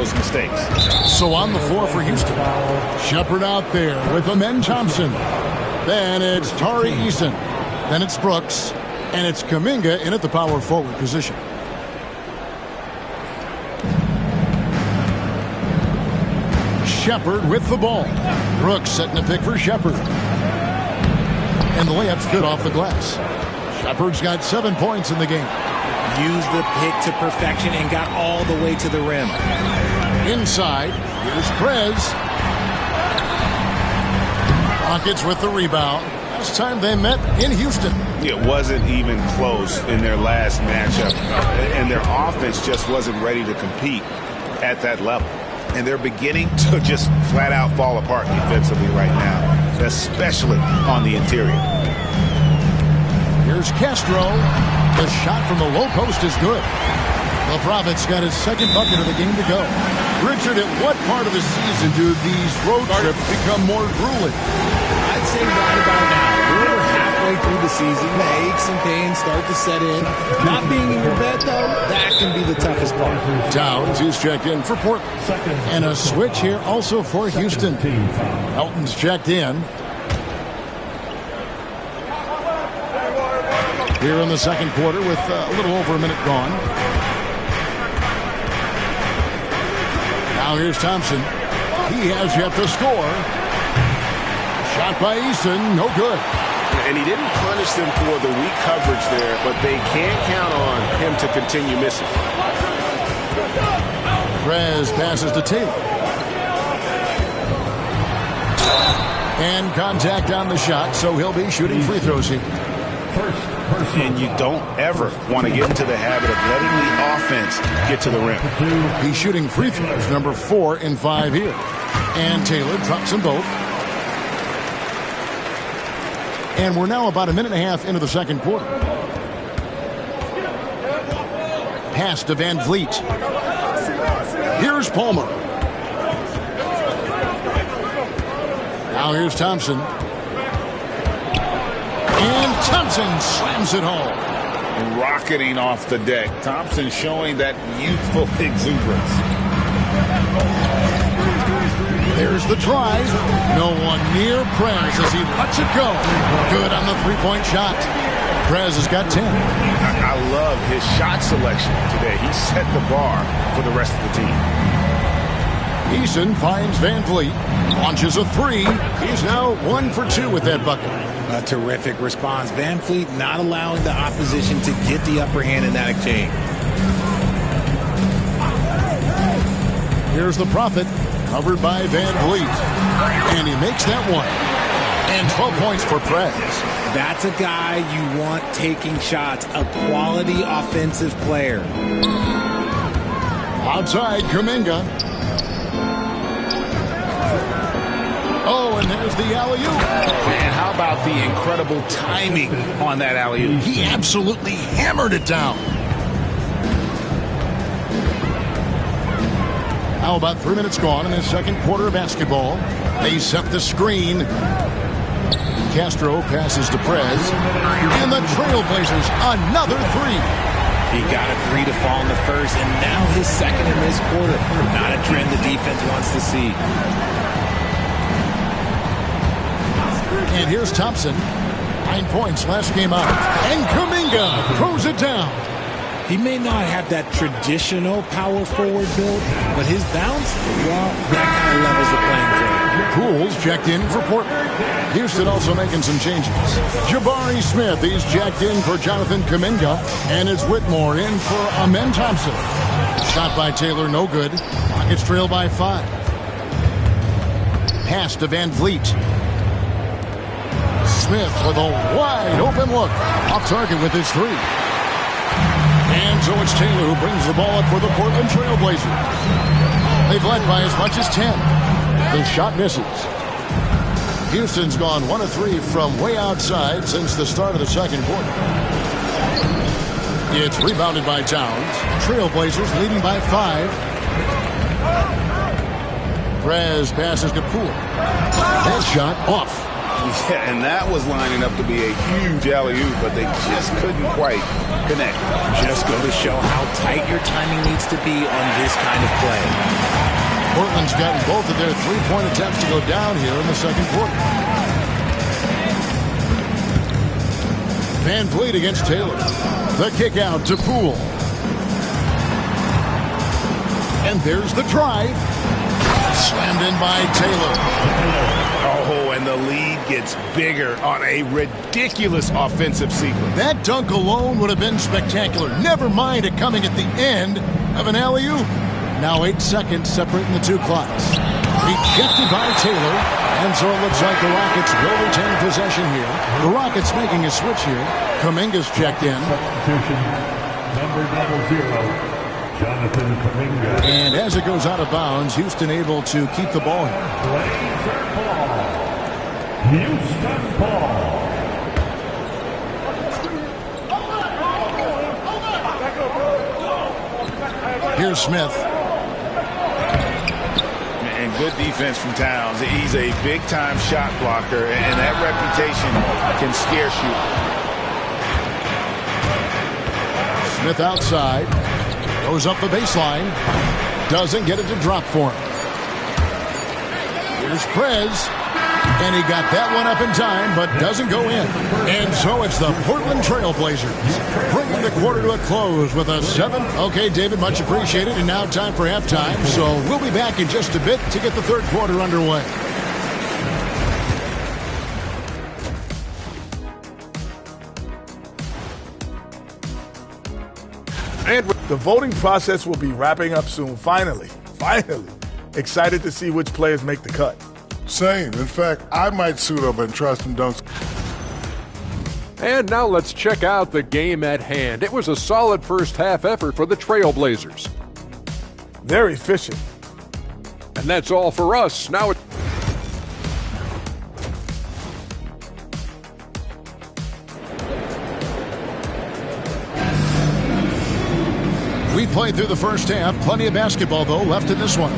those mistakes. So on the floor for Houston, Shepherd out there with Amen Thompson. Then it's Tari Eason. Then it's Brooks. And it's Kuminga in at the power forward position. Shepherd with the ball. Brooks setting a pick for Shepherd. And the layup's good off the glass. Shepherd's got 7 points in the game. Used the pick to perfection and got all the way to the rim. Inside, here's Prez. Rockets with the rebound. Last time they met in Houston. It wasn't even close in their last matchup. And their offense just wasn't ready to compete at that level. And they're beginning to just flat out fall apart defensively right now, especially on the interior. Here's Castro. The shot from the low post is good. The Prophet's got his second bucket of the game to go. Richard, at what part of the season do these road trips become more grueling? I'd say right about now. We're halfway through the season. The aches and pains start to set in. Not being in your bed, though, that can be the toughest part. Towns is checked in for Portland. And a switch here also for Houston. Elton's checked in. Here in the second quarter with a little over a minute gone. Now here's Thompson. He has yet to score. Shot by Eason, no good. And he didn't punish them for the weak coverage there, but they can't count on him to continue missing. Prez passes to Taylor. And contact on the shot, so he'll be shooting free throws here. And you don't ever want to get into the habit of letting the offense get to the rim. He's shooting free throws, number 4 in 5 here. And Taylor drops them both. And we're now about a minute and a half into the second quarter. Pass to Van Vliet. Here's Palmer. Now here's Thompson. And Thompson slams it home. Rocketing off the deck. Thompson showing that youthful exuberance. There's the drive. No one near Prez as he lets it go. Good on the three-point shot. Prez has got 10. I love his shot selection today. He set the bar for the rest of the team. Eason finds Van Vliet. Launches a three. He's now 1 for 2 with that bucket. A terrific response. Van Vliet not allowing the opposition to get the upper hand in that exchange. Here's the Prophet, covered by Van Vliet. And he makes that one. And 12 points for Prez. That's a guy you want taking shots, a quality offensive player. Outside, Kuminga. Oh, and there's the alley-oop. Man, how about the incredible timing on that alley-oop? He absolutely hammered it down. How about 3 minutes gone in the second quarter of basketball? They set the screen. Castro passes to Prez. And the Trailblazers, another three. He got a three to fall in the first, and now his second in this quarter. Not a trend the defense wants to see. And here's Thompson. 9 points last game out. And Kuminga throws it down. He may not have that traditional power forward build, but his bounce, well, that kind of levels the playing field. Pools checked in for Portland. Houston also making some changes. Jabari Smith, he's checked in for Jonathan Kuminga. And it's Whitmore in for Amen Thompson. Shot by Taylor, no good. Rockets trail by 5. Pass to Van Vliet. Smith with a wide open look. Off target with his three. And so it's Taylor who brings the ball up for the Portland Trailblazers. They've led by as much as 10. The shot misses. Houston's gone 1 of 3 from way outside since the start of the second quarter. It's rebounded by Towns. Trailblazers leading by 5. Prez passes to Poole. That shot off. Yeah, and that was lining up to be a huge alley-oop, but they just couldn't quite connect. Just go to show how tight your timing needs to be on this kind of play. Portland's gotten both of their three-point attempts to go down here in the second quarter. Van Vliet against Taylor. The kick out to Poole. And there's the drive. Slammed in by Taylor. Oh, and the lead gets bigger on a ridiculous offensive sequence. That dunk alone would have been spectacular. Never mind it coming at the end of an alley-oop. Now 8 seconds separating the two clocks. Rejected by Taylor. And so it looks like the Rockets will retain possession here. The Rockets making a switch here. Kuminga's checked in. Substitution, number 00. Jonathan Kuminga. And as it goes out of bounds, Houston able to keep the ball here. Blazer ball. Houston ball. Here's Smith. And good defense from Towns. He's a big-time shot blocker, and that reputation can scare you. Smith outside. Goes up the baseline. Doesn't get it to drop for him. Here's Prez. And he got that one up in time, but doesn't go in. And so it's the Portland Trail Blazers bringing the quarter to a close with a 7. Okay, David, much appreciated. And now time for halftime. So we'll be back in just a bit to get the third quarter underway. And the voting process will be wrapping up soon. Finally. Excited to see which players make the cut. Same. In fact, I might suit up and try some dunks. And now let's check out the game at hand. It was a solid first half effort for the Trailblazers. They're efficient. And that's all for us. Now it's We played through the first half. Plenty of basketball, though, left in this one.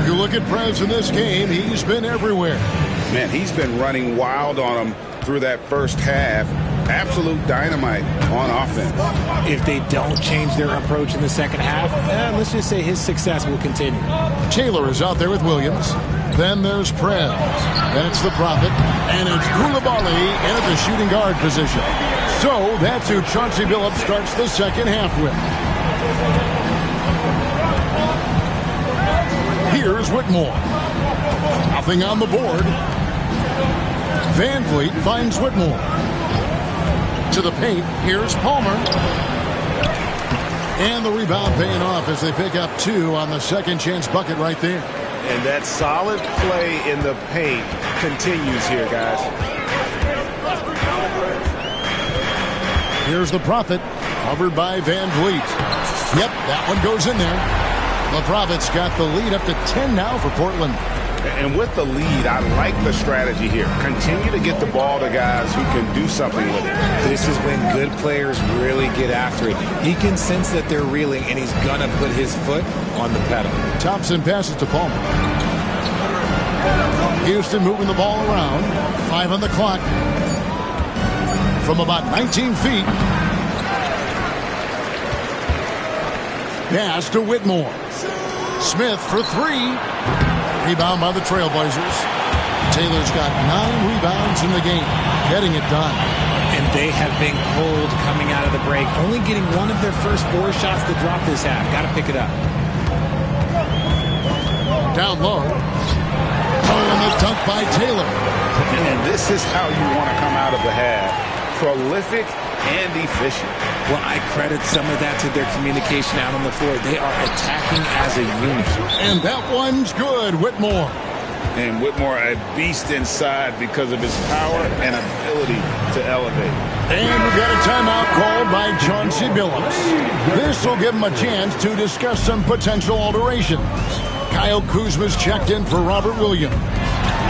You look at Prez in this game, he's been everywhere. Man, he's been running wild on them through that first half. Absolute dynamite on offense. If they don't change their approach in the second half, let's just say his success will continue. Taylor is out there with Williams. Then there's Prez. Then it's the Prophet. And it's Coulibaly in at the shooting guard position. So that's who Chauncey Billups starts the second half with. Here's Whitmore. Nothing on the board. Van Vliet finds Whitmore. To the paint, here's Palmer. And the rebound paying off as they pick up 2 on the second chance bucket right there. And that solid play in the paint continues here, guys. Here's the Prophet, covered by Van Vliet. Yep, that one goes in there. The Prophet's got the lead up to 10 now for Portland. And with the lead, I like the strategy here. Continue to get the ball to guys who can do something with it. This is when good players really get after it. He can sense that they're reeling, and he's going to put his foot on the pedal. Thompson passes to Palmer. Houston moving the ball around. 5 on the clock. From about 19 feet. Pass to Whitmore. Smith for 3. Rebound by the Trailblazers. Taylor's got 9 rebounds in the game. Getting it done. And they have been cold coming out of the break. Only getting one of their first 4 shots to drop this half. Got to pick it up. Down low. Oh, and the dunk by Taylor. And this is how you want to come out of the half. Prolific and efficient. Well, I credit some of that to their communication out on the floor. They are attacking as a unit. And that one's good, Whitmore. And Whitmore a beast inside because of his power and ability to elevate. And we've got a timeout called by Chauncey Billups. This will give him a chance to discuss some potential alterations. Kyle Kuzma's checked in for Robert Williams.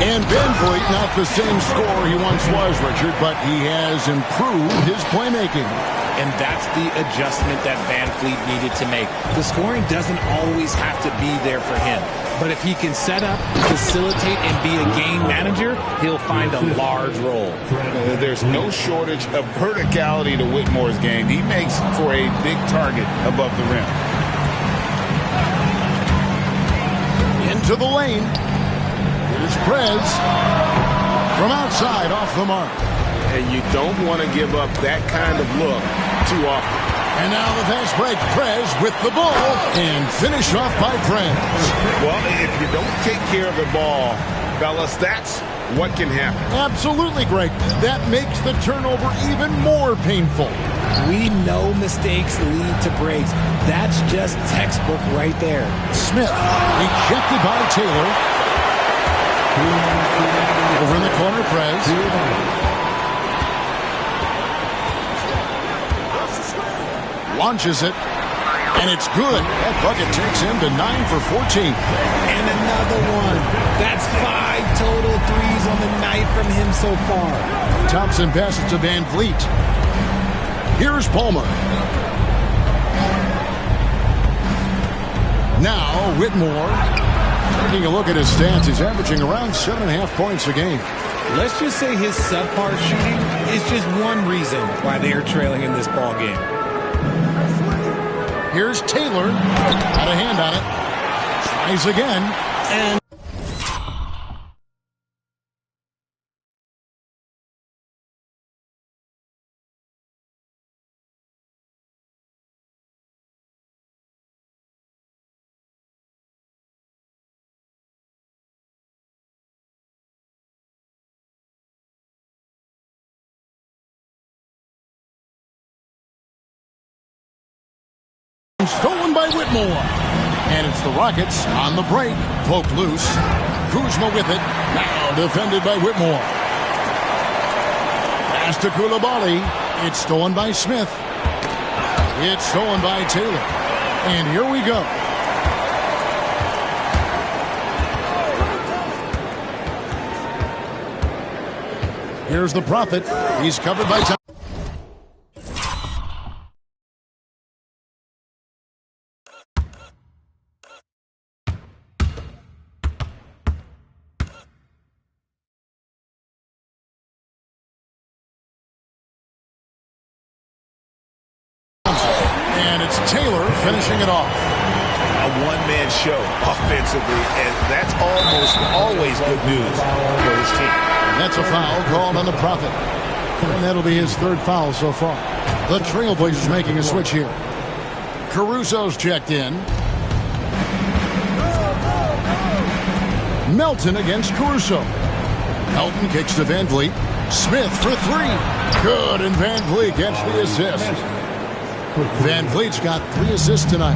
And Van Vliet, not the same scorer he once was, Richard, but he has improved his playmaking. And that's the adjustment that Van Vliet needed to make. The scoring doesn't always have to be there for him. But if he can set up, facilitate, and be a game manager, he'll find a large role. There's no shortage of verticality to Whitmore's game. He makes for a big target above the rim. into the lane. Here's Prez from outside off the mark. And you don't want to give up that kind of look too often. And now the fast break. Prez with the ball and finish off by Prez. Well, if you don't take care of the ball, fellas, that's what can happen. Absolutely, Greg. That makes the turnover even more painful. We know mistakes lead to breaks. That's just textbook right there. Smith ejected by Taylor. Over in the corner, Prez. Launches it, and it's good. That bucket takes him to 9 for 14. And another one. That's 5 total threes on the night from him so far. Thompson passes to Van Vliet. Here's Palmer. Now Whitmore. Taking a look at his stats, he's averaging around 7.5 points a game. Let's just say his subpar shooting is just one reason why they are trailing in this ball game. Here's Taylor. Got a hand on it. Tries again. And stolen by Whitmore. And it's the Rockets on the break. Poke loose. Kuzma with it. Now defended by Whitmore. Pass to Coulibaly. It's stolen by Smith. It's stolen by Taylor. And here we go. Here's the Prophet. He's covered by Thompson. And it's Taylor finishing it off. A one-man show offensively, and that's almost always good news for his team. And that's a foul called on the Prophet. And that'll be his third foul so far. The Trailblazers making a switch here. Caruso's checked in. Melton against Caruso. Melton kicks to Van Vliet. Smith for three. Good, and Van Vliet gets the assist. Van Vliet's got 3 assists tonight.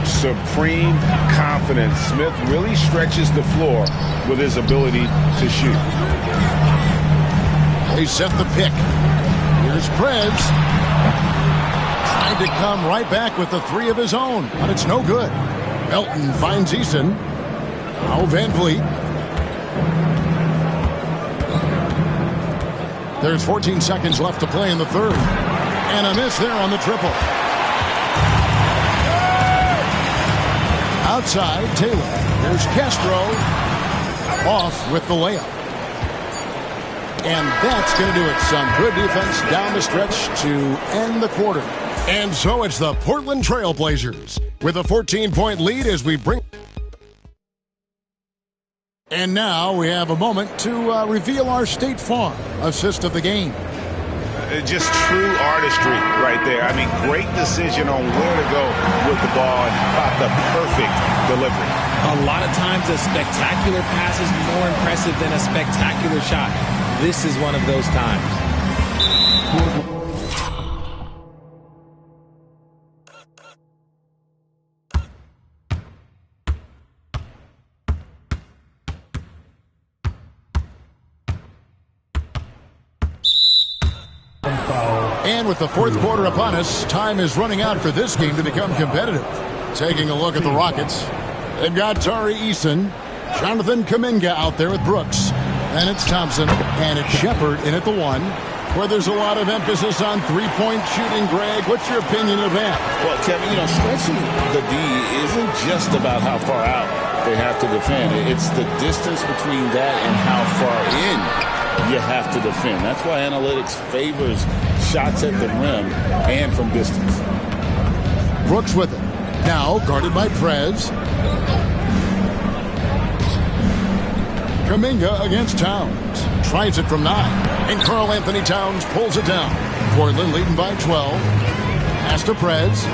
Supreme confidence. Smith really stretches the floor with his ability to shoot. They set the pick. Here's Prez. Trying to come right back with the 3 of his own, but it's no good. Melton finds Eason. Now Van Vliet. There's 14 seconds left to play in the third. And a miss there on the triple. Outside, Taylor. There's Castro. Off with the layup. And that's going to do it. Some good defense down the stretch to end the quarter. And so it's the Portland Trailblazers with a 14-point lead as we bring... And now we have a moment to reveal our State Farm assist of the game. Just true artistry right there. I mean, great decision on where to go with the ball and about the perfect delivery. A lot of times a spectacular pass is more impressive than a spectacular shot. This is one of those times. And with the fourth quarter upon us, time is running out for this game to become competitive. Taking a look at the Rockets, they've got Tari Eason, Jonathan Kuminga out there with Brooks. And it's Thompson, and it's Shepard in at the 1, where there's a lot of emphasis on three-point shooting. Greg, what's your opinion of that? Well, Kevin, stretching the D isn't just about how far out they have to defend. It's the distance between that and how far in you have to defend. That's why analytics favors shots at the rim and from distance. Brooks with it. Now guarded by Prez. Kuminga against Towns. Tries it from 9. And Karl Anthony Towns pulls it down. Portland leading by 12. Pass to Prez.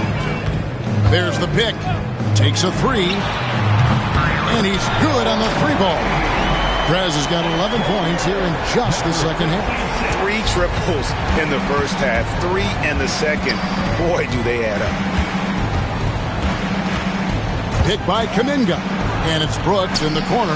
There's the pick. Takes a 3. And he's good on the 3-ball. Prez has got 11 points here in just the second half. 3 triples in the first half, 3 in the second. Boy, do they add up. Pick by Kuminga. And it's Brooks in the corner.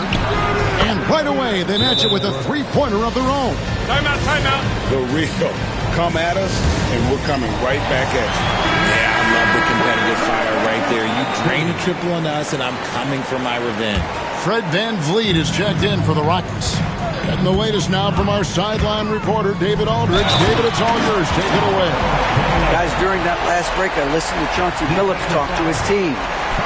And right away, they match it with a 3-pointer of their own. Timeout, timeout. The real. Come at us, and we're coming right back at you. Yeah, I love the competitive fire right there. You drain a triple on us, and I'm coming for my revenge. Fred VanVleet is checked in for the Rockets. Getting the latest now from our sideline reporter, David Aldridge. David, it's all yours. Take it away. Guys, during that last break, I listened to Chauncey Billups talk to his team.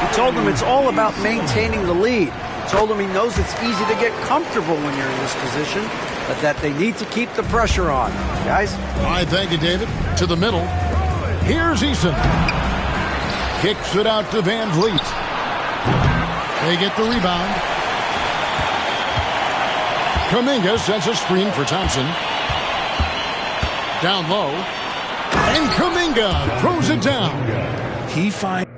He told them it's all about maintaining the lead. He told them he knows it's easy to get comfortable when you're in this position, but that they need to keep the pressure on. Guys? All right, thank you, David. To the middle. Here's Eason. Kicks it out to VanVleet. They get the rebound. Kuminga sets a screen for Thompson. Down low. And Kuminga throws it down. He finds...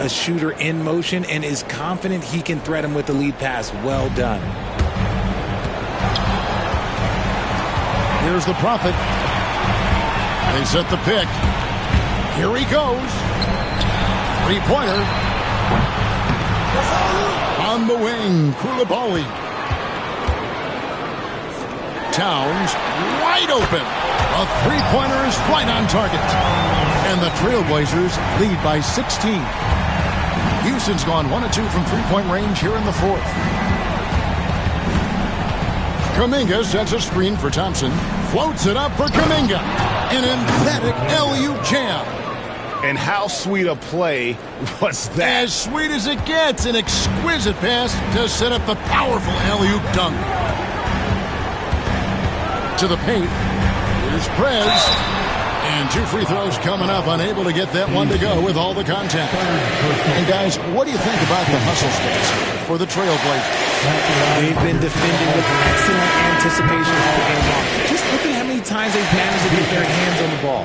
a shooter in motion and is confident he can thread him with the lead pass. Well done. Here's the Prophet. They set the pick. Here he goes. 3-pointer. On the wing, Koulibaly. Towns wide open. A 3-pointer is right on target. And the Trailblazers lead by 16. Houston's gone 1 of 2 from 3-point range here in the fourth. Kuminga sets a screen for Thompson. Floats it up for Kuminga. An emphatic LU jam. And how sweet a play was that? As sweet as it gets. An exquisite pass to set up the powerful LU dunk. To the paint. Here's Prez. And 2 free throws coming up, unable to get that one to go with all the contact. And guys, what do you think about the hustle stats for the Trailblazers? They've been defending with excellent anticipation all game long. Just look at how many times they've managed to get their hands on the ball.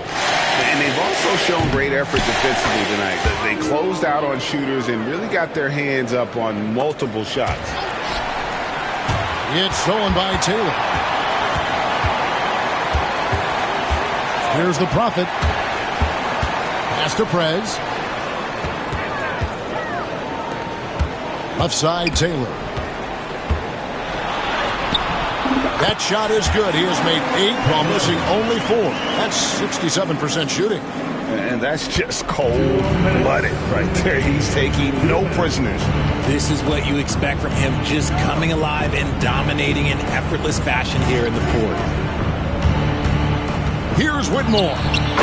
And they've also shown great effort defensively tonight. They closed out on shooters and really got their hands up on multiple shots. It's stolen by Taylor. Here's the Prophet. Pass to Prez. Left side, Taylor. That shot is good. He has made 8 while missing only 4. That's 67% shooting. And that's just cold-blooded right there. He's taking no prisoners. This is what you expect from him, just coming alive and dominating in effortless fashion here in the fourth. Here's Whitmore.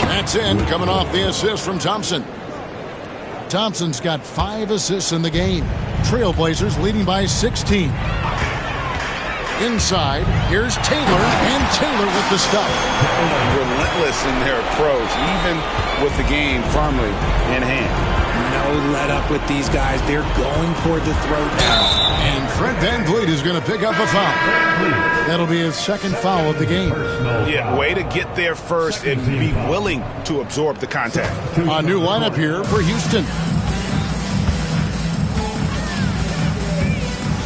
That's in, coming off the assist from Thompson. Thompson's got 5 assists in the game. Trailblazers leading by 16. Inside, here's Taylor, and Taylor with the stuff. Relentless in their approach, even with the game firmly in hand. No let up with these guys. They're going for the throw down. And Fred VanVleet is going to pick up a foul. That'll be his second foul of the game. Yeah, way to get there first and be willing to absorb the contact. A new lineup here for Houston.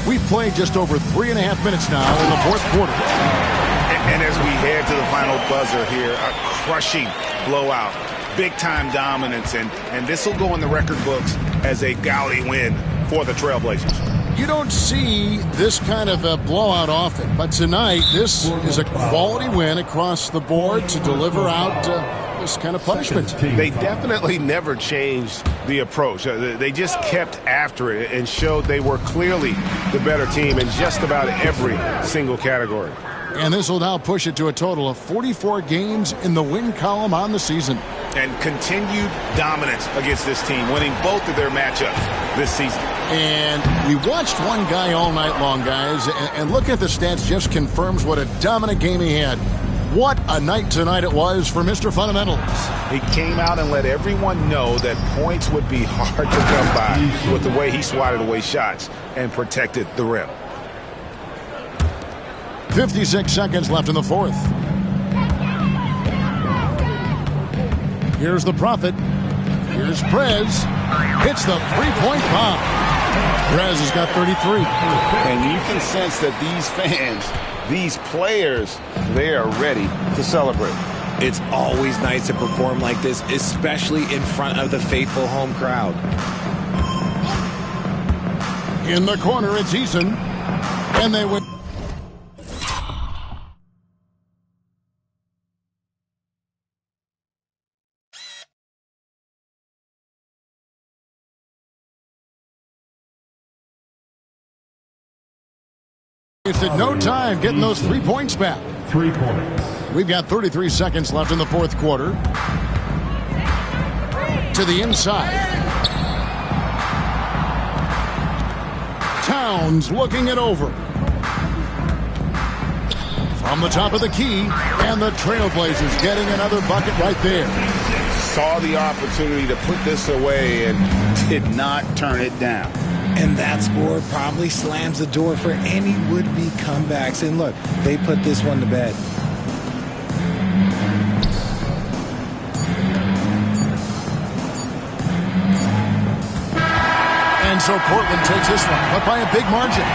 We've played just over 3.5 minutes now in the fourth quarter. And as we head to the final buzzer here, a crushing blowout. Big-time dominance, and this will go in the record books as a gaudy win for the Trailblazers. You don't see this kind of a blowout often, but tonight this is a quality win across the board to deliver out this kind of punishment. They definitely never changed the approach. They just kept after it and showed they were clearly the better team in just about every single category. And this will now push it to a total of 44 games in the win column on the season. And continued dominance against this team, winning both of their matchups this season. And we watched one guy all night long, guys, and looking at the stats just confirms what a dominant game he had. What a night tonight it was for Mr. Fundamentals. He came out and let everyone know that points would be hard to come by with the way he swatted away shots and protected the rim. 56 seconds left in the fourth. Here's the Prophet. Here's Prez. Hits the three-point bomb. Prez has got 33. And you can sense that these fans, these players, they are ready to celebrate. It's always nice to perform like this, especially in front of the faithful home crowd. In the corner, it's Eason. And they win. It's at no time getting those 3 points back. 3 points. We've got 33 seconds left in the fourth quarter. To the inside. Towns looking it over. From the top of the key, and the Trailblazers getting another bucket right there. Saw the opportunity to put this away and did not turn it down. And that score probably slams the door for any would-be comebacks. And look, they put this one to bed. And so Portland takes this one, but by a big margin.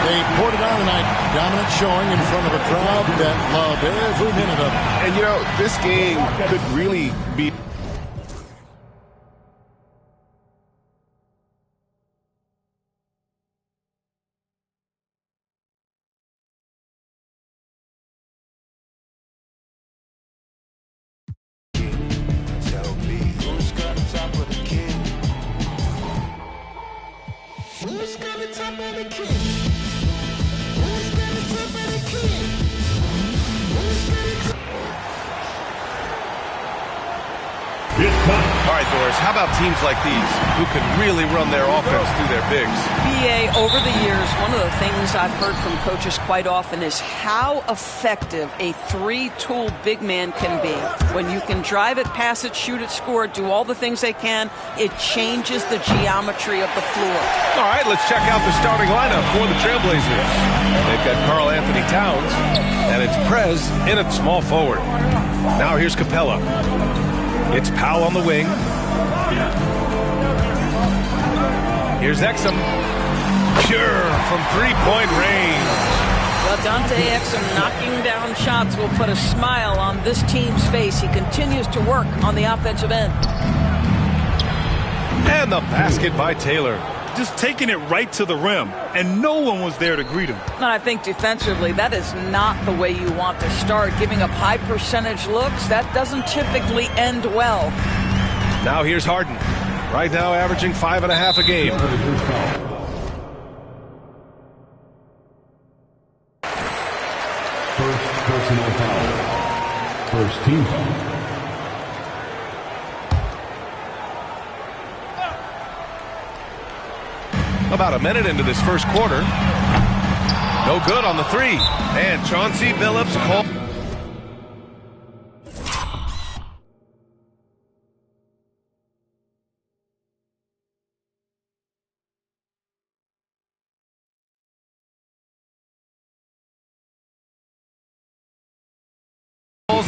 They poured it on tonight. Dominant showing in front of a crowd that loved every minute of it. And, you know, this game could really be... All right, Doris, how about teams like these who can really run their offense through their bigs? BA, over the years, one of the things I've heard from coaches quite often is how effective a three-tool big man can be. When you can drive it, pass it, shoot it, score it, do all the things they can, it changes the geometry of the floor. All right, let's check out the starting lineup for the Trailblazers. They've got Karl Anthony Towns, and it's Prez in at small forward. Now here's Capella. It's Powell on the wing. Here's Exum. Pure from three-point range. Well, Dante Exum knocking down shots will put a smile on this team's face. He continues to work on the offensive end. And the basket by Taylor. Just taking it right to the rim, and no one was there to greet him. And I think defensively, that is not the way you want to start. Giving up high percentage looks, that doesn't typically end well. Now here's Harden. Right now averaging 5.5 a game. First personal foul. First team foul. About a minute into this first quarter. No good on the three. And Chauncey Billups called.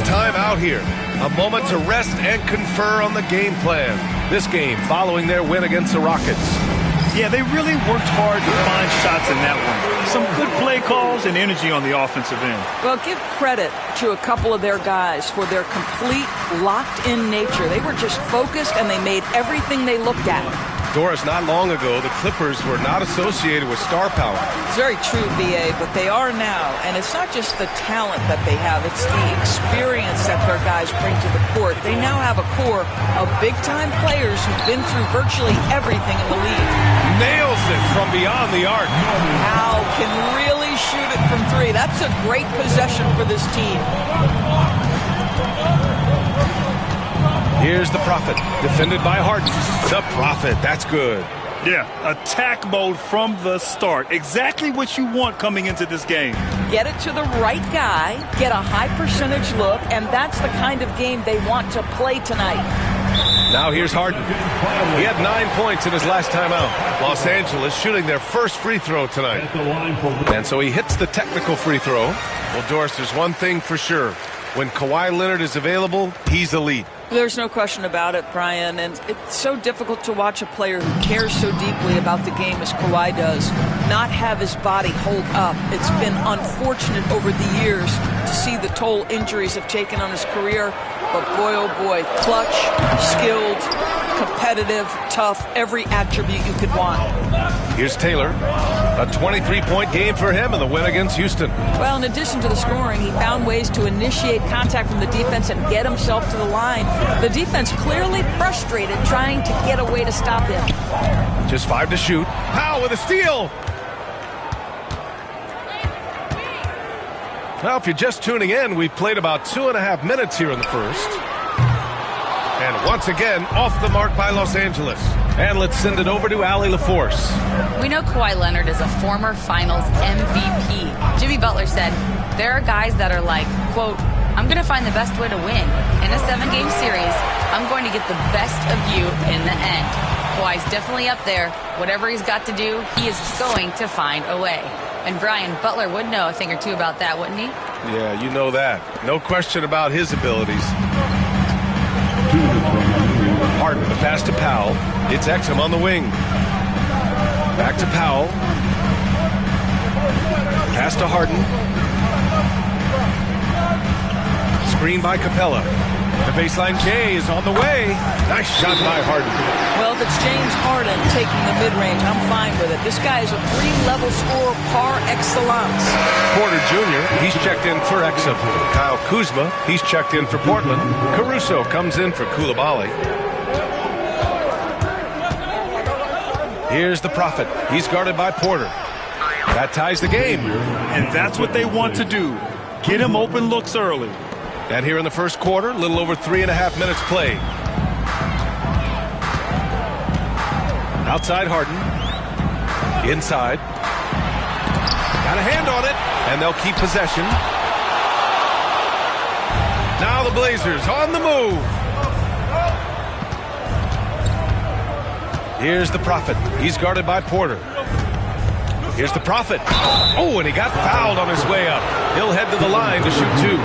Time out here. A moment to rest and confer on the game plan. This game following their win against the Rockets. Yeah, they really worked hard to find shots in that one. Some good play calls and energy on the offensive end. Well, give credit to a couple of their guys for their complete locked-in nature. They were just focused, and they made everything they looked at Doris, not long ago, the Clippers were not associated with star power. It's very true, B.A., but they are now. And it's not just the talent that they have. It's the experience that their guys bring to the court. They now have a core of big-time players who've been through virtually everything in the league. Nails it from beyond the arc. Howe can really shoot it from three. That's a great possession for this team. Here's the Prophet, defended by Harden. The Prophet, that's good. Yeah, attack mode from the start. Exactly what you want coming into this game. Get it to the right guy, get a high percentage look, and that's the kind of game they want to play tonight. Now here's Harden. He had 9 points in his last time out. Los Angeles shooting their first free throw tonight. And so he hits the technical free throw. Well, Doris, there's one thing for sure. When Kawhi Leonard is available, he's elite. There's no question about it, Brian, and it's so difficult to watch a player who cares so deeply about the game as Kawhi does not have his body hold up. It's been unfortunate over the years to see the toll injuries have taken on his career, but boy, oh boy, clutch, skilled, competitive, tough, every attribute you could want. Here's Taylor. A 23-point game for him in the win against Houston. Well, in addition to the scoring, he found ways to initiate contact from the defense and get himself to the line. The defense clearly frustrated trying to get a way to stop him. Just 5 to shoot. Powell with a steal. Well, if you're just tuning in, we've played about 2.5 minutes here in the first. And once again, off the mark by Los Angeles. And let's send it over to Allie LaForce. We know Kawhi Leonard is a former Finals MVP. Jimmy Butler said, there are guys that are like, quote, I'm going to find the best way to win. In a 7-game series, I'm going to get the best of you in the end. Kawhi's definitely up there. Whatever he's got to do, he is going to find a way. And Brian, Butler would know a thing or two about that, wouldn't he? Yeah, you know that. No question about his abilities. Harden, the pass to Powell. It's Exum on the wing. Back to Powell. Pass to Harden. Screen by Capella. The baseline J is on the way. Nice shot by Harden. Well, if it's James Harden taking the mid-range, I'm fine with it. This guy is a 3-level scorer par excellence. Porter Jr., he's checked in for Exum. Kyle Kuzma, he's checked in for Portland. Caruso comes in for Coulibaly. Here's the Prophet. He's guarded by Porter. That ties the game. And that's what they want to do. Get him open looks early. And here in the first quarter, a little over 3.5 minutes played. Outside Harden. Inside. Got a hand on it, and they'll keep possession. Now the Blazers on the move. Here's the Prophet. He's guarded by Porter. Here's the Prophet. Oh, and he got fouled on his way up. He'll head to the line to shoot 2.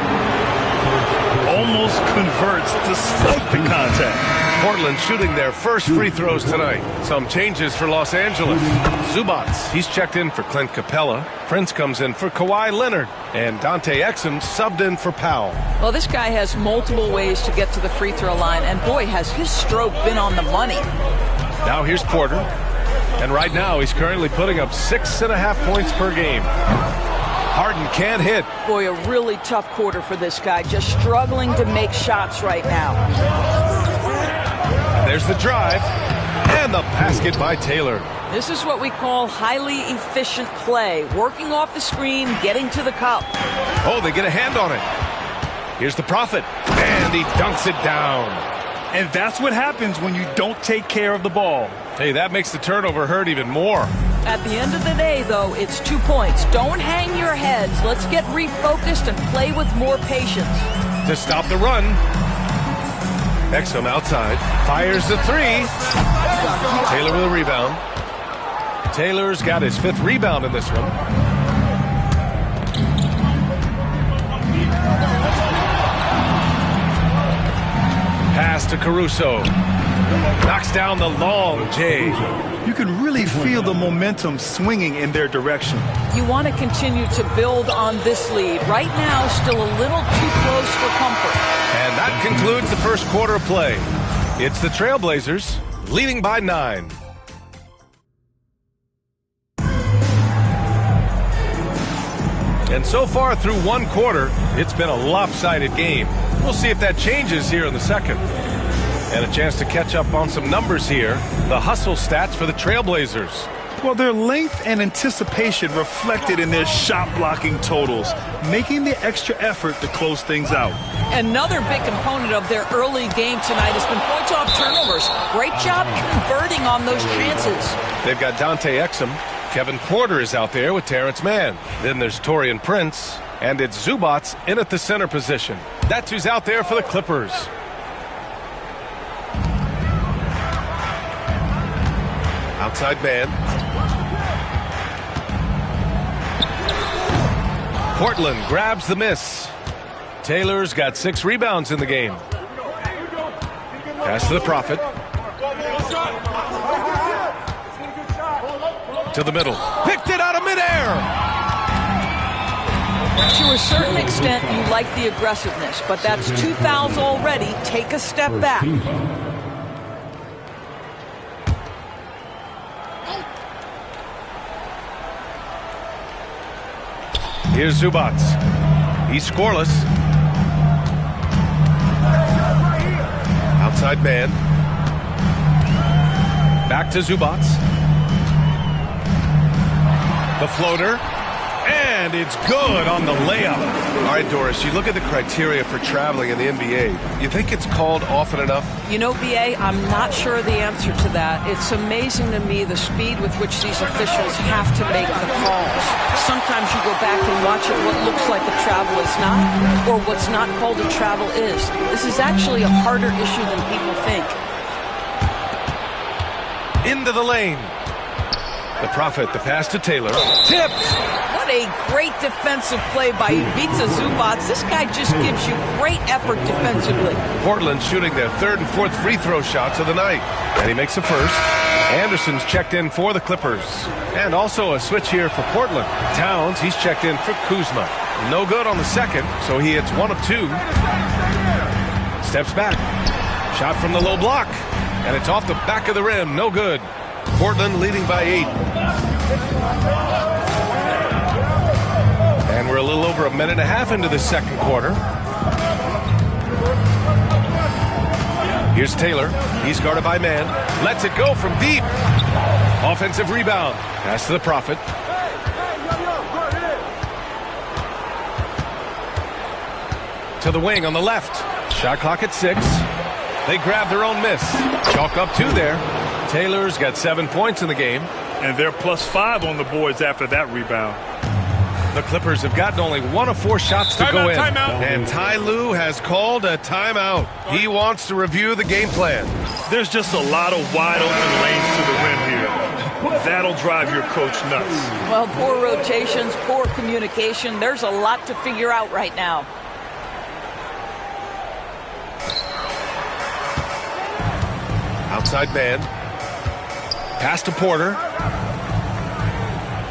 Almost converts despite the contact. Portland shooting their first free throws tonight. Some changes for Los Angeles. Zubats, he's checked in for Clint Capella. Prince comes in for Kawhi Leonard. And Dante Exum subbed in for Powell. Well, this guy has multiple ways to get to the free throw line. And boy, has his stroke been on the money. Now here's Porter. And right now he's currently putting up 6.5 points per game. Harden can't hit. Boy, a really tough quarter for this guy. Just struggling to make shots right now. And there's the drive. And the basket by Taylor. This is what we call highly efficient play. Working off the screen, getting to the cup. Oh, they get a hand on it. Here's the Prophet. And he dunks it down. And that's what happens when you don't take care of the ball. Hey, that makes the turnover hurt even more. At the end of the day, though, it's 2 points. Don't hang your heads. Let's get refocused and play with more patience. To stop the run. Exum outside. Fires the 3. Taylor with a rebound. Taylor's got his 5th rebound in this one. Pass to Caruso. Knocks down the long J. You can really feel the momentum swinging in their direction. You want to continue to build on this lead. Right now, still a little too close for comfort. And that concludes the first quarter of play. It's the Trailblazers leading by 9. And so far through one quarter, it's been a lopsided game. We'll see if that changes here in the second. And a chance to catch up on some numbers here. The hustle stats for the Trailblazers. Well, their length and anticipation reflected in their shot blocking totals, making the extra effort to close things out. Another big component of their early game tonight has been points off turnovers. Great job converting on those chances. They've got Dante Exum. Kevin Porter is out there with Terrence Mann. Then there's Taurean Prince. And it's Zubats in at the center position. That's who's out there for the Clippers. Outside man. Portland grabs the miss. Taylor's got 6 rebounds in the game. Pass to the Prophet. To the middle. Picked it out of midair. To a certain extent, you like the aggressiveness, but that's 2 fouls already. Take a step back. Here's Zubats. He's scoreless. Outside man. Back to Zubats. The floater. And it's good on the layup. All right, Doris, you look at the criteria for traveling in the NBA. You think it's called often enough? You know, BA, I'm not sure the answer to that. It's amazing to me the speed with which these officials have to make the calls. Sometimes you go back and watch it, what looks like a travel is not, or what's not called a travel is. This is actually a harder issue than people think. Into the lane. The Prophet, the pass to Taylor. Tipped! What a great defensive play by Ivica Zubats. This guy just gives you great effort defensively. Portland shooting their 3rd and 4th free throw shots of the night. And he makes the first. Anderson's checked in for the Clippers. And also a switch here for Portland. Towns, he's checked in for Kuzma. No good on the second, so he hits 1 of 2. Steps back. Shot from the low block. And it's off the back of the rim. No good. Portland leading by 8. And we're a little over a minute and a half into the second quarter. Here's Taylor. He's guarded by Mann. Lets it go from deep. Offensive rebound. Pass to the Prophet. To the wing on the left. Shot clock at 6. They grab their own miss. Chalk up 2 there. Taylor's got 7 points in the game. And they're +5 on the boards after that rebound. The Clippers have gotten only 1 of 4 shots to go in. Timeout. And Ty Lue has called a timeout. He wants to review the game plan. There's just a lot of wide open lanes to the rim here. That'll drive your coach nuts. Well, poor rotations, poor communication. There's a lot to figure out right now. Outside man. Pass to Porter.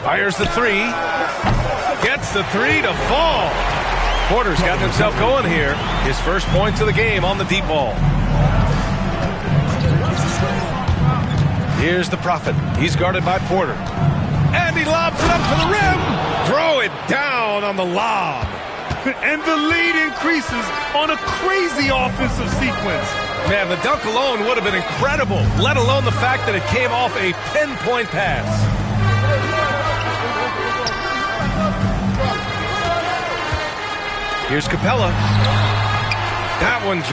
Fires the 3. Gets the 3 to fall. Porter's got himself going here. His first points of the game on the deep ball. Here's the Prophet. He's guarded by Porter. And he lobs it up to the rim. Throw it down on the lob. And the lead increases on a crazy offensive sequence. Man, the dunk alone would have been incredible, let alone the fact that it came off a pinpoint pass. Here's Capella. That one's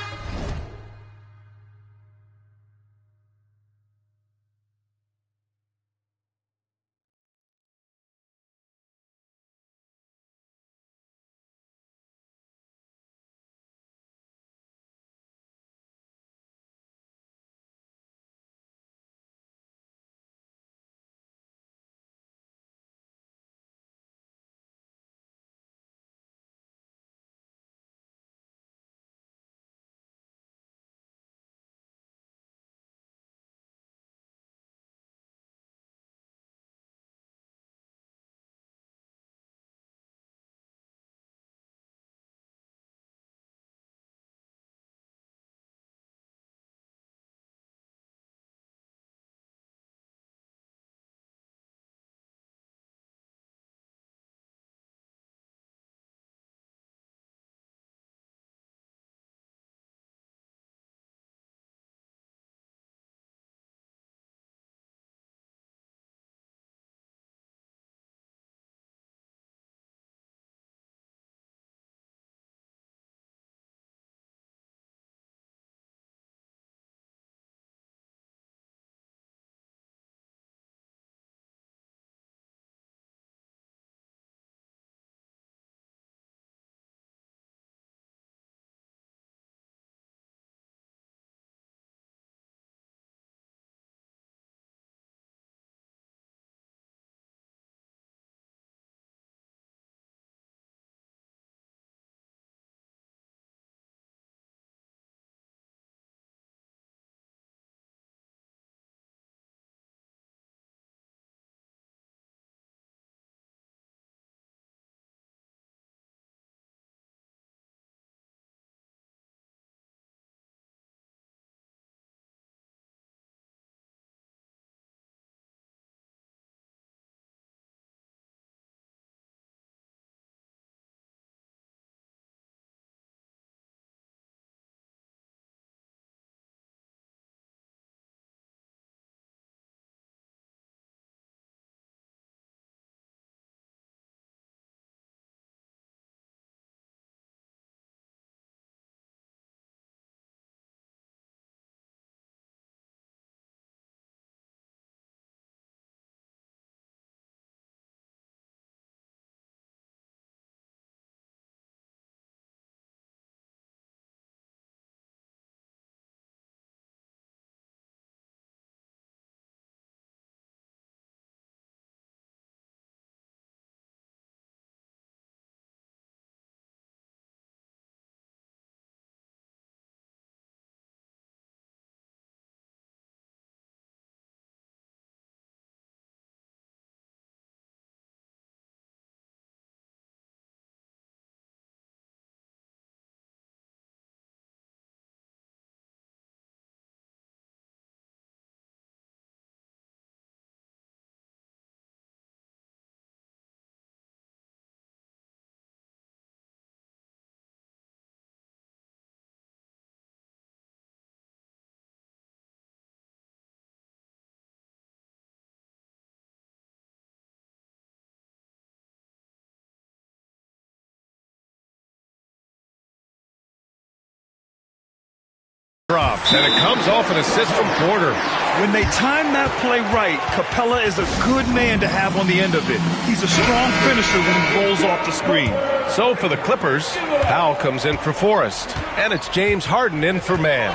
drops, and it comes off an assist from Porter. When they time that play right, Capella is a good man to have on the end of it. He's a strong finisher when he rolls off the screen. So for the Clippers, Powell comes in for Forrest, and it's James Harden in for Mann.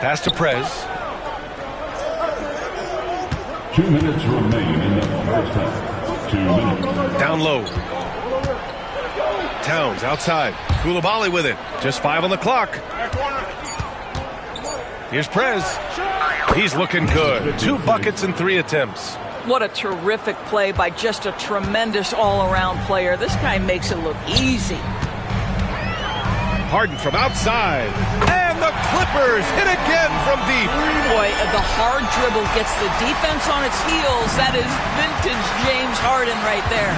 Pass to Prez. 2 minutes remain in the first half. 2 minutes. Down low. Towns outside. Coulibaly with it. Just 5 on the clock. Here's Prez. He's looking good. 2 buckets and 3 attempts. What a terrific play by just a tremendous all-around player. This guy makes it look easy. Harden from outside. And the Clippers hit again from deep. Boy, the hard dribble gets the defense on its heels. That is vintage James Harden right there.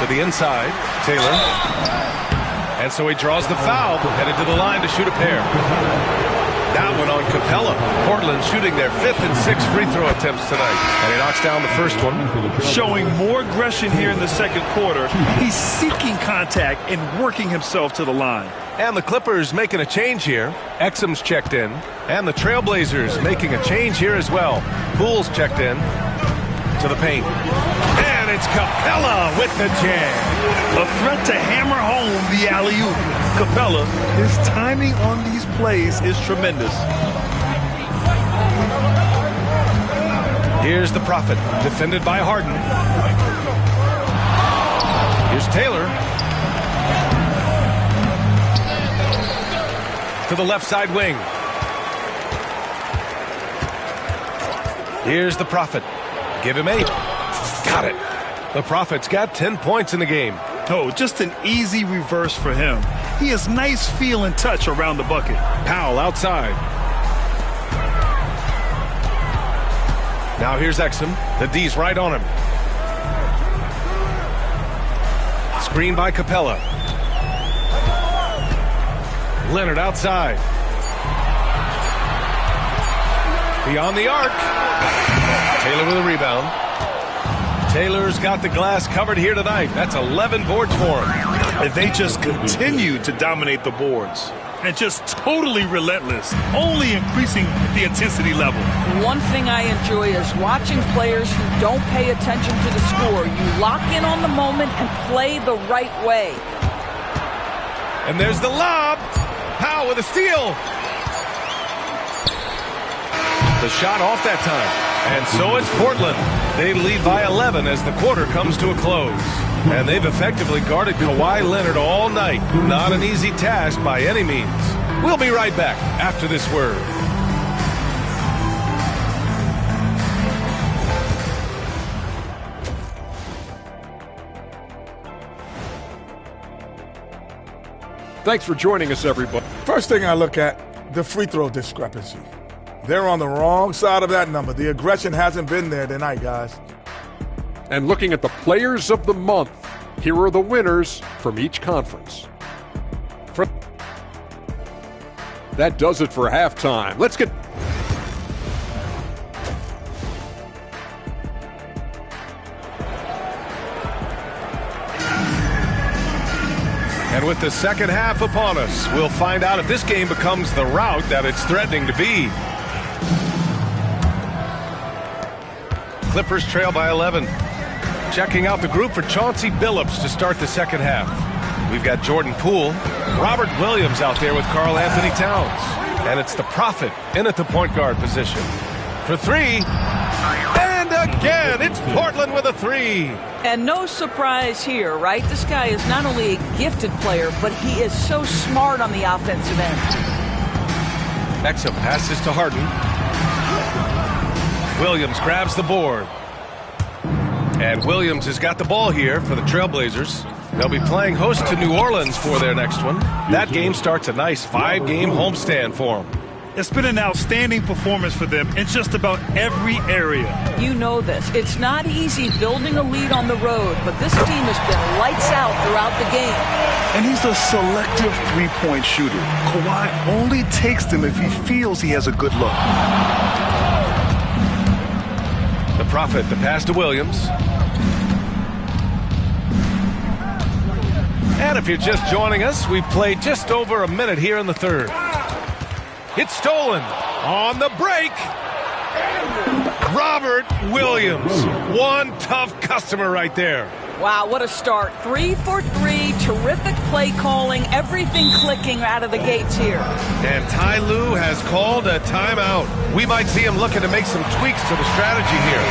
To the inside, Taylor. And so he draws the foul, headed to the line to shoot a pair. That one on Capella. Portland shooting their 5th and 6th free throw attempts tonight. And he knocks down the first one. Showing more aggression here in the second quarter. He's seeking contact and working himself to the line. And the Clippers making a change here. Exum's checked in. And the Trailblazers making a change here as well. Poole's checked in to the paint. And it's Capella with the jam. A threat to hammer home the alley-oop. Capella, his timing on these plays is tremendous. Here's the Prophet, defended by Harden. Here's Taylor. To the left side wing. Here's the Prophet. Give him 8. Got it. The Prophet's got 10 points in the game. Oh, just an easy reverse for him. He has nice feel and touch around the bucket. Powell outside. Now here's Exum. The D's right on him. Screen by Capella. Leonard outside. Beyond the arc. Taylor with a rebound. Taylor's got the glass covered here tonight. That's 11 boards for him. And they just continue to dominate the boards. And just totally relentless, only increasing the intensity level. One thing I enjoy is watching players who don't pay attention to the score. You lock in on the moment and play the right way. And there's the lob. Powell with a steal. The shot off that time. And so it's Portland. They lead by 11 as the quarter comes to a close. And they've effectively guarded Kawhi Leonard all night. Not an easy task by any means. We'll be right back after this word. Thanks for joining us, everybody. First thing I look at, the free throw discrepancy. They're on the wrong side of that number. The aggression hasn't been there tonight, guys. And looking at the players of the month, here are the winners from each conference. That does it for halftime. Let's get... And with the second half upon us, we'll find out if this game becomes the rout that it's threatening to be. Clippers trail by 11. Checking out the group for Chauncey Billups to start the second half. We've got Jordan Poole, Robert Williams out there with Karl Anthony Towns. And it's the Prophet in at the point guard position. For 3. And again, it's Portland with a 3. And no surprise here, right? This guy is not only a gifted player, but he is so smart on the offensive end. Exum passes to Harden. Williams grabs the board. And Williams has got the ball here for the Trailblazers. They'll be playing host to New Orleans for their next one. That game starts a nice 5-game homestand for them. It's been an outstanding performance for them in just about every area. You know this. It's not easy building a lead on the road, but this team has been lights out throughout the game. And he's a selective three-point shooter. Kawhi only takes them if he feels he has a good look. The Prophet, the pass to Williams. And if you're just joining us, we've played just over a minute here in the third. It's stolen. On the break. Robert Williams. One tough customer right there. Wow, what a start. 3 for 3, terrific play calling, everything clicking out of the gates here. And Ty Lue has called a timeout. We might see him looking to make some tweaks to the strategy here.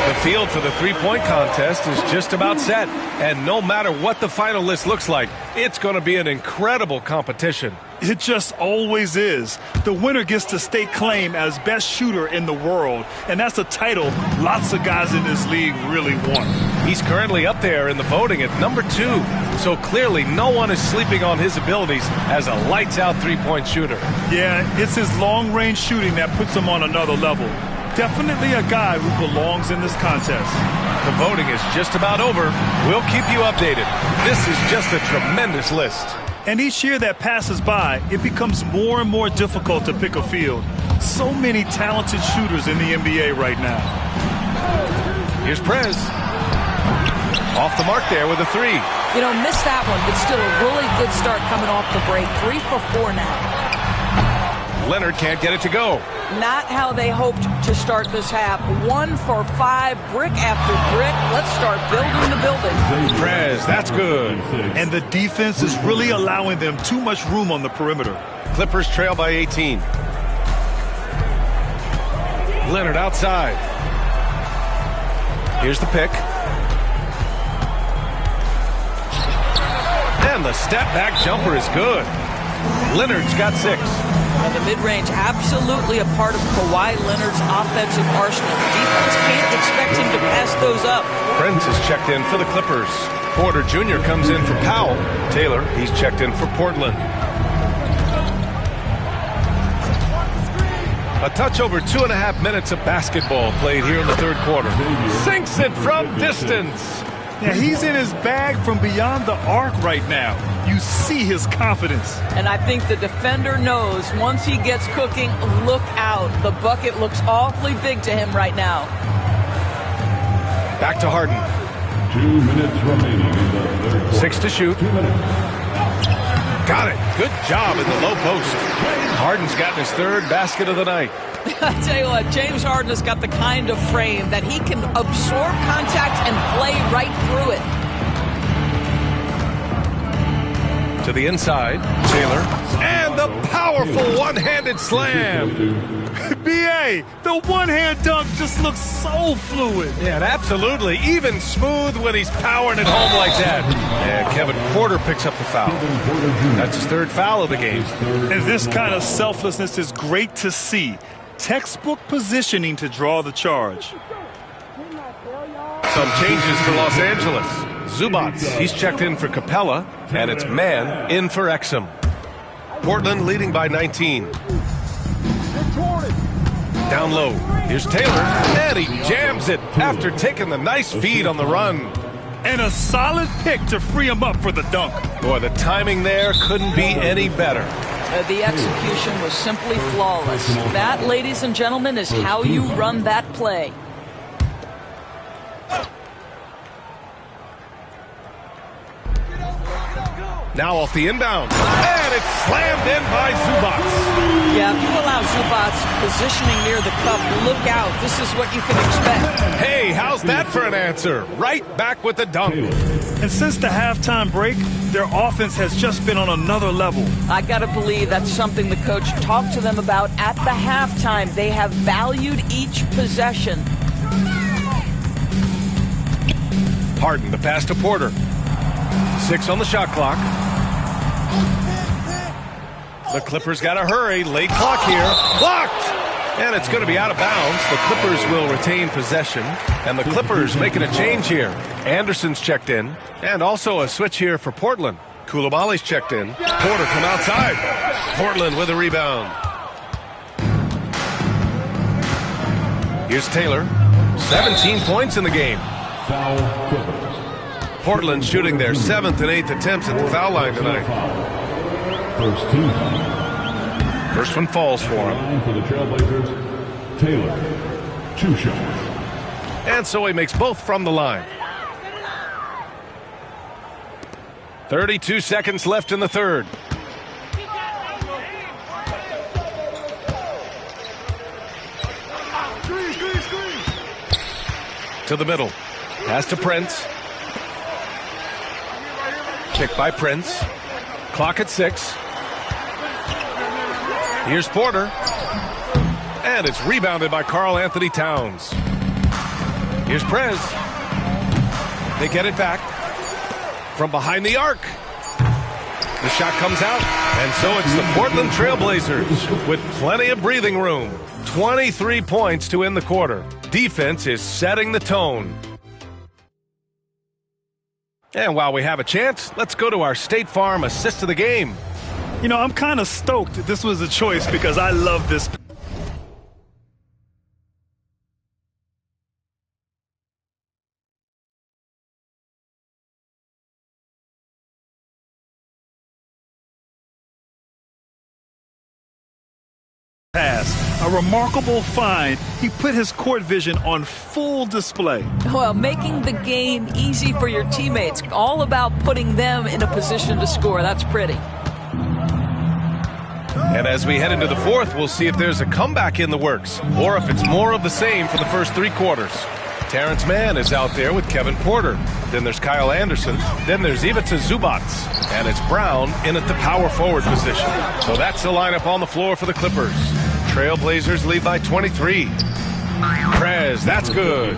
The field for the three-point contest is just about set. And no matter what the final list looks like, it's going to be an incredible competition. It just always is. The winner gets to stake claim as best shooter in the world, and that's a title lots of guys in this league really want. He's currently up there in the voting at number 2, so clearly no one is sleeping on his abilities as a lights-out three-point shooter. Yeah, it's his long-range shooting that puts him on another level. Definitely a guy who belongs in this contest. The voting is just about over. We'll keep you updated. This is just a tremendous list. And each year that passes by, it becomes more and more difficult to pick a field. So many talented shooters in the NBA right now. Here's Prez. Off the mark there with a 3. You know, missed that one, but still a really good start coming off the break. 3 for 4 now. Leonard can't get it to go. Not how they hoped to start this half. 1 for 5, brick after brick. Let's start building the building. Prez, that's good. And the defense is really allowing them too much room on the perimeter. Clippers trail by 18. Leonard outside. Here's the pick. And the step-back jumper is good. Leonard's got 6. And the mid-range absolutely a part of Kawhi Leonard's offensive arsenal. Defense can't expect him to pass those up. Prince is checked in for the Clippers. Porter Jr. comes in for Powell. Taylor, he's checked in for Portland. A touch over 2.5 minutes of basketball played here in the third quarter. Sinks it from distance. Yeah, he's in his bag from beyond the arc right now. You see his confidence. And I think the defender knows once he gets cooking, look out. The bucket looks awfully big to him right now. Back to Harden. 2 minutes remaining in the third quarter. 6 to shoot. 2 minutes. Got it. Good job in the low post. Harden's gotten his 3rd basket of the night. I tell you what, James Harden has got the kind of frame that he can absorb contact and play right through it. To the inside, Taylor. And the powerful one-handed slam. B.A., the one-hand dunk just looks so fluid. Yeah, absolutely. Even smooth when he's powering it home like that. And Kevin Porter picks up the foul. That's his 3rd foul of the game. And this kind of selflessness is great to see. Textbook positioning to draw the charge. Some changes for Los Angeles. Zubats, he's checked in for Capella, and it's Mann in for Exum. Portland leading by 19. Down low, here's Taylor, and he jams it after taking the nice feed on the run. And a solid pick to free him up for the dunk. Boy, the timing there couldn't be any better. The execution was simply flawless. That, ladies and gentlemen, is how you run that play. Now off the inbound, and it's slammed in by Zubats. Yeah, if you allow Zubats positioning near the cup, look out. This is what you can expect. Hey, how's that for an answer? Right back with the dunk. And since the halftime break, their offense has just been on another level. I got to believe that's something the coach talked to them about at the halftime. They have valued each possession. Harden, the pass to Porter. 6 on the shot clock. The Clippers got to hurry. Late clock here. Blocked! And it's going to be out of bounds. The Clippers will retain possession. And the Clippers making a change here. Anderson's checked in. And also a switch here for Portland. Koulibaly's checked in. Porter come outside. Portland with a rebound. Here's Taylor. 17 points in the game. Foul Clippers. Portland shooting their 7th and 8th attempts at the foul line tonight. First team. First one falls for him. For the Trailblazers, Taylor. 2 shots. And so he makes both from the line. 32 seconds left in the third. To the middle. Pass to Prince. Kick by Prince. Clock at 6. Here's Porter. And it's rebounded by Karl Anthony Towns. Here's Prez. They get it back from behind the arc. The shot comes out, and so it's the Portland Trailblazers with plenty of breathing room. 23 points to end the quarter. Defense is setting the tone. And while we have a chance, let's go to our State Farm assist of the game. You know, I'm kind of stoked this was a choice because I love this. Pass. A remarkable find. He put his court vision on full display. Well, making the game easy for your teammates. All about putting them in a position to score. That's pretty. And as we head into the fourth, we'll see if there's a comeback in the works or if it's more of the same for the first 3 quarters. Terrence Mann is out there with Kevin Porter. Then there's Kyle Anderson. Then there's Ivica Zubac. And it's Brown in at the power forward position. So that's the lineup on the floor for the Clippers. Trailblazers lead by 23. Prez, that's good.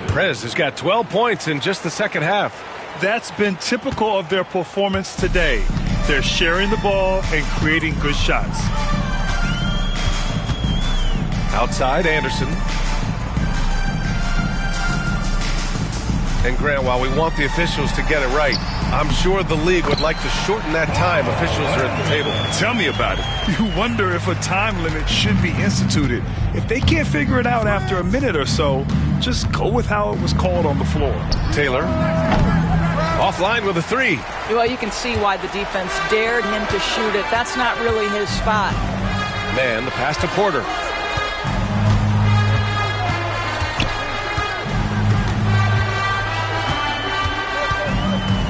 Prez has got 12 points in just the second half. That's been typical of their performance today. They're sharing the ball and creating good shots. Outside, Anderson. And Grant, while we want the officials to get it right, I'm sure the league would like to shorten that time officials are at the table. Tell me about it. You wonder if a time limit should be instituted. If they can't figure it out after a minute or so, just go with how it was called on the floor. Taylor. Offline with a 3. Well, you can see why the defense dared him to shoot it. That's not really his spot. Man, the pass to Porter.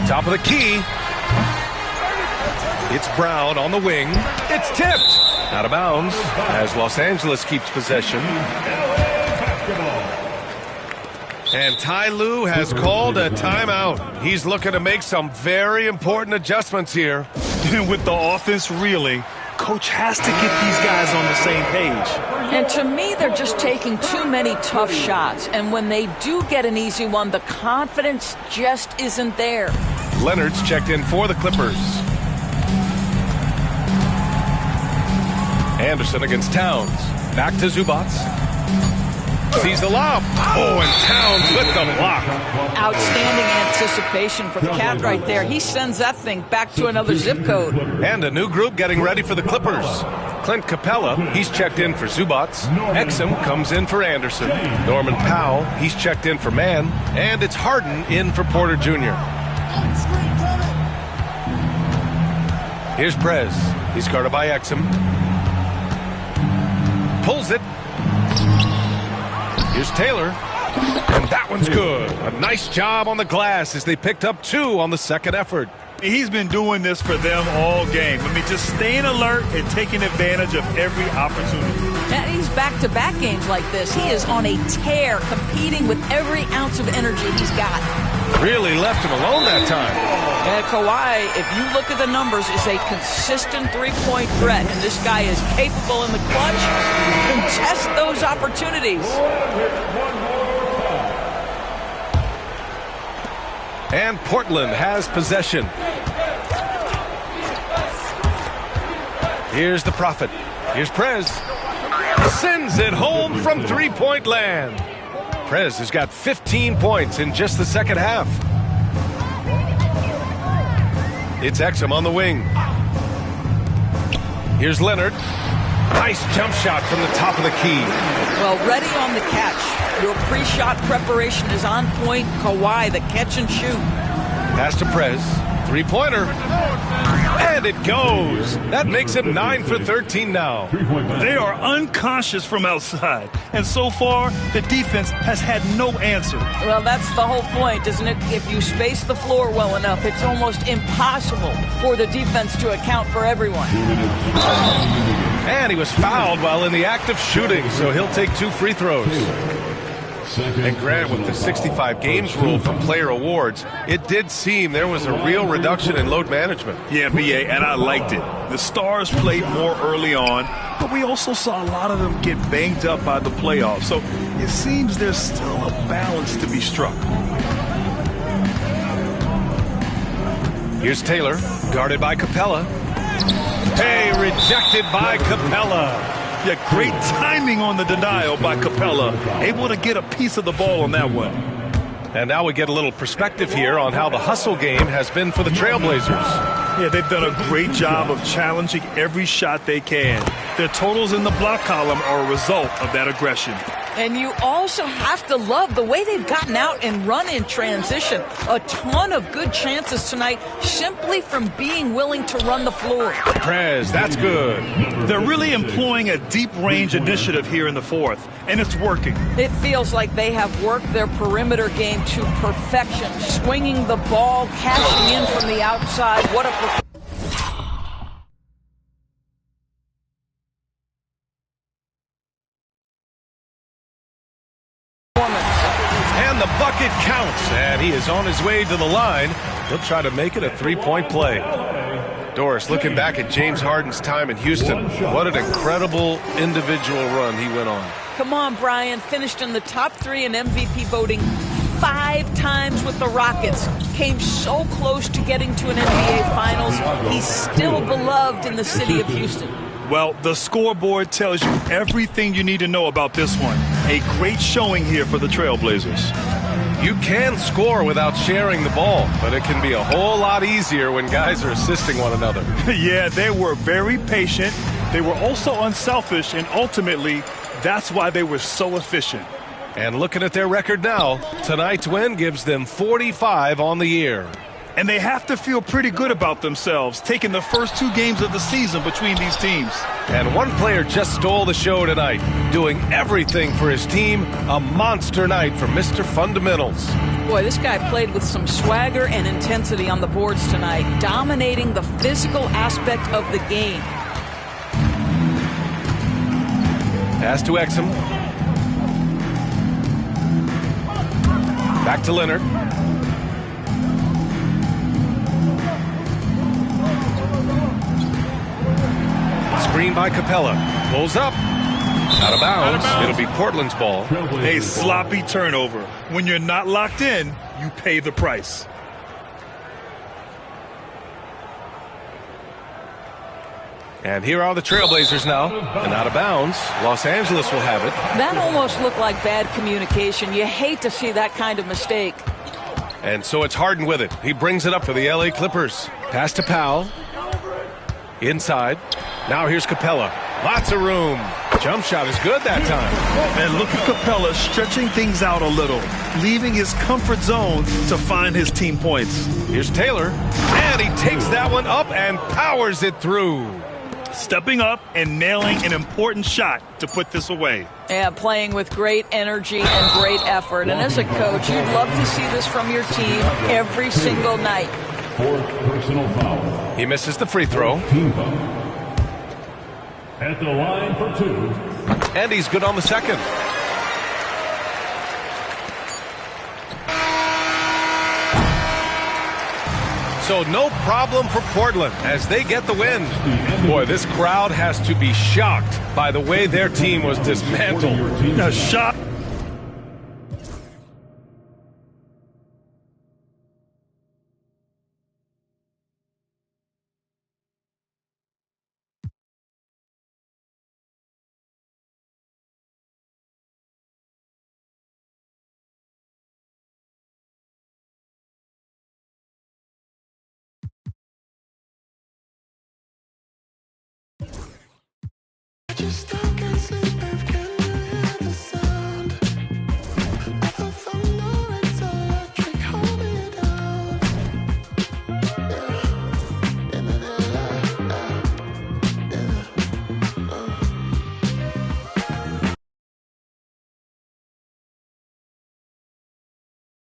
Top of the key. It's Brown on the wing. It's tipped. Out of bounds as Los Angeles keeps possession. And Ty Lue has called a timeout. He's looking to make some very important adjustments here. With the offense reeling, coach has to get these guys on the same page. And to me, they're just taking too many tough shots. And when they do get an easy one, the confidence just isn't there. Leonard's checked in for the Clippers. Anderson against Towns. Back to Zubac. Sees the lob. Oh, and Towns with the block. Outstanding anticipation for the Cat right there. He sends that thing back to another zip code. And a new group getting ready for the Clippers. Clint Capella, he's checked in for Zubac. Exum comes in for Anderson. Norman Powell, he's checked in for Mann. And it's Harden in for Porter Jr. Here's Prez. He's guarded by Exum. Pulls it. Here's Taylor. And that one's good. A nice job on the glass as they picked up 2 on the second effort. He's been doing this for them all game. I mean, just staying alert and taking advantage of every opportunity. And he's back-to-back games like this. He is on a tear, competing with every ounce of energy he's got. Really left him alone that time. And Kawhi, if you look at the numbers, is a consistent three-point threat. And this guy is capable in the clutch. Contest those opportunities. And Portland has possession. Here's the Prophet. Here's Prez. Sends it home from three-point land. Prez has got 15 points in just the second half. It's Exum on the wing. Here's Leonard. Nice jump shot from the top of the key. Well, ready on the catch. Your pre-shot preparation is on point. Kawhi, the catch and shoot. Pass to Prez. Three-pointer. And it goes. That makes him 9 for 13 now. They are unconscious from outside. And so far, the defense has had no answer. Well, that's the whole point, isn't it? If you space the floor well enough, it's almost impossible for the defense to account for everyone. And he was fouled while in the act of shooting, so he'll take 2 free throws. And Grant, with the 65 games rule for player awards, it did seem there was a real reduction in load management. Yeah, BA, and I liked it. The Stars played more early on, but we also saw a lot of them get banged up by the playoffs. So it seems there's still a balance to be struck. Here's Taylor, guarded by Capella. Hey, rejected by Capella. Yeah, great timing on the denial by Capella. Able to get a piece of the ball on that one. And now we get a little perspective here on how the hustle game has been for the Trailblazers. Yeah, they've done a great job of challenging every shot they can. Their totals in the block column are a result of that aggression. And you also have to love the way they've gotten out and run in transition. A ton of good chances tonight simply from being willing to run the floor. Prez, that's good. They're really employing a deep range initiative here in the fourth, and it's working. It feels like they have worked their perimeter game to perfection, swinging the ball, cashing in from the outside. What a The bucket counts, and he is on his way to the line. He'll try to make it a three-point play. Doris, looking back at James Harden's time in Houston, what an incredible individual run he went on. Come on, Brian. Finished in the top 3 in MVP voting 5 times with the Rockets. Came so close to getting to an NBA Finals. He's still beloved in the city of Houston. Well, the scoreboard tells you everything you need to know about this one. A great showing here for the Trailblazers. You can score without sharing the ball, but it can be a whole lot easier when guys are assisting one another. Yeah, they were very patient. They were also unselfish, and ultimately, that's why they were so efficient. And looking at their record now, tonight's win gives them 45 on the year. And they have to feel pretty good about themselves, taking the first 2 games of the season between these teams. And one player just stole the show tonight, doing everything for his team. A monster night for Mr. Fundamentals. Boy, this guy played with some swagger and intensity on the boards tonight, dominating the physical aspect of the game. Pass to Exum. Back to Leonard. Screen by Capella. Pulls up. Out of bounds. It'll be Portland's ball. A sloppy turnover. When you're not locked in, you pay the price. And here are the Trailblazers now. And out of bounds. Los Angeles will have it. That almost looked like bad communication. You hate to see that kind of mistake. And so it's Harden with it. He brings it up for the LA Clippers. Pass to Powell. Inside. Now here's Capella. Lots of room. Jump shot is good that time. And look at Capella stretching things out a little, leaving his comfort zone to find his team points. Here's Taylor. And he takes that one up and powers it through. Stepping up and nailing an important shot to put this away. Yeah, playing with great energy and great effort. And as a coach, you'd love to see this from your team every single night. 4th personal foul. He misses the free throw. Team foul. At the line for 2. And he's good on the second. So no problem for Portland as they get the win. Boy, this crowd has to be shocked by the way their team was dismantled. A shot. Just